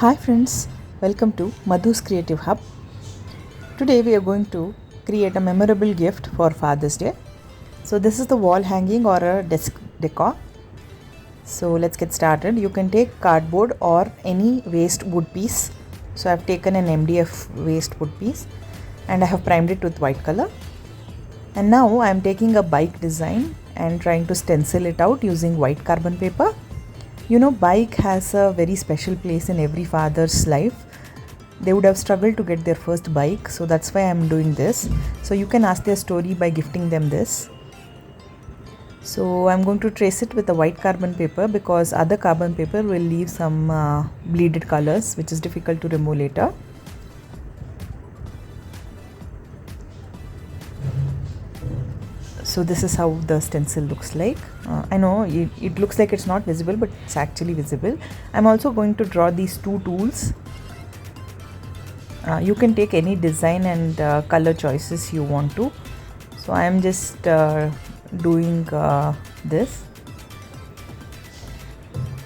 Hi friends, welcome to Madhu's Creative Hub. Today we are going to create a memorable gift for Father's Day. So this is the wall hanging or a desk decor. So let's get started. You can take cardboard or any waste wood piece. So I've taken an MDF waste wood piece and I have primed it with white color. And now I'm taking a bike design and trying to stencil it out using white carbon paper. You know, bike has a very special place in every father's life. They would have struggled to get their first bike, so that's why I'm doing this. So you can ask their story by gifting them this. So I'm going to trace it with a white carbon paper because other carbon paper will leave some bleeded colors which is difficult to remove later. So this is how the stencil looks like. I know it looks like it's not visible, but it's actually visible. I'm also going to draw these two tools. You can take any design and color choices you want to. So I am just doing this.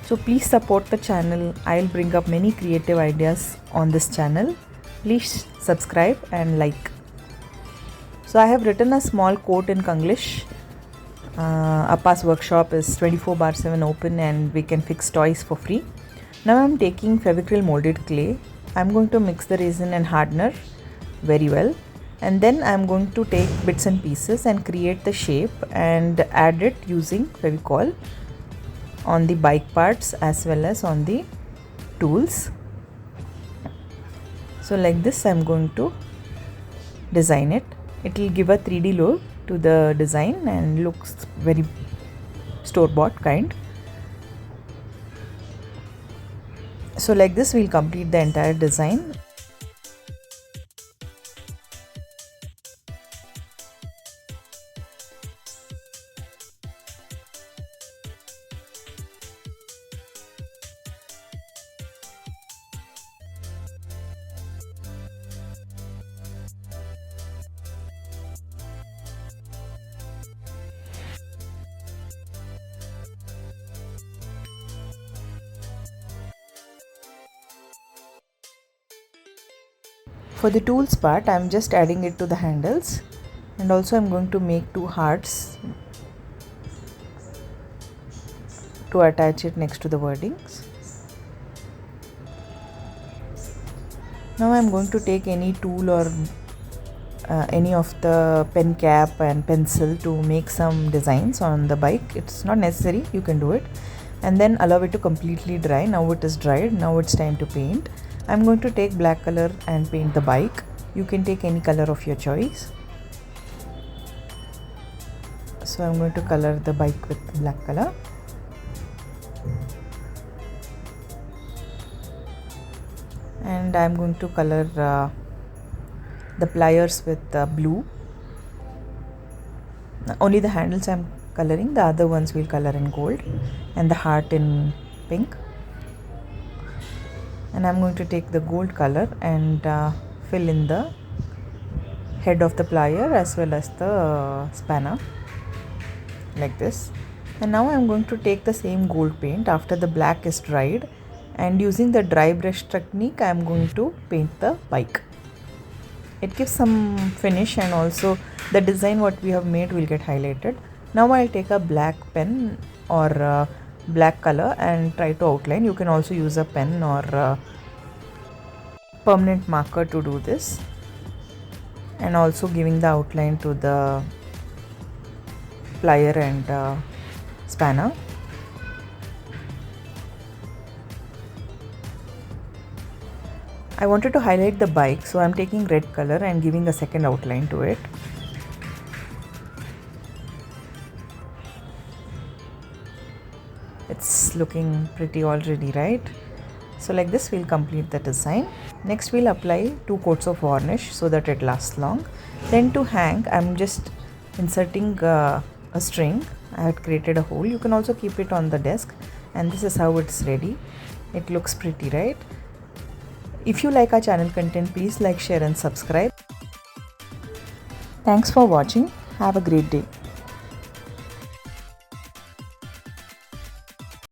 So please support the channel. I'll bring up many creative ideas on this channel. Please subscribe and like. So I have written a small quote in Konglish. Appa's workshop is 24/7 open and we can fix toys for free. Now I'm taking Fevicryl molded clay. I'm going to mix the resin and hardener very well. And then I'm going to take bits and pieces and create the shape and add it using Fevicol on the bike parts as well as on the tools. So like this I'm going to design it. It will give a 3D look to the design and looks very store-bought kind. So like this we'll complete the entire design. For the tools part, I'm just adding it to the handles, and also I'm going to make two hearts to attach it next to the wordings. Now I'm going to take any tool or any of the pen cap and pencil to make some designs on the bike. It's not necessary, you can do it, and then allow it to completely dry. Now it is dried, now it's time to paint. I'm going to take black color and paint the bike. You can take any color of your choice. So I'm going to color the bike with black color. And I'm going to color the pliers with blue. Only the handles I'm coloring, the other ones will color in gold, and the heart in pink. And I'm going to take the gold color and fill in the head of the plier as well as the spanner like this. And now I'm going to take the same gold paint after the black is dried, and using the dry brush technique I'm going to paint the bike. It gives some finish and also the design what we have made will get highlighted. Now I'll take a black pen or black color and try to outline. You can also use a pen or permanent marker to do this, and also giving the outline to the plier and spanner. I wanted to highlight the bike, so I'm taking red color and giving a second outline to it. It's looking pretty already, right? So like this we'll complete the design. Next we'll apply 2 coats of varnish so that it lasts long. Then to hang, I'm just inserting a string. I have created a hole. You can also keep it on the desk, and this is how it's ready. It looks pretty, right? If you like our channel content, please like, share and subscribe. Thanks for watching. Have a great day.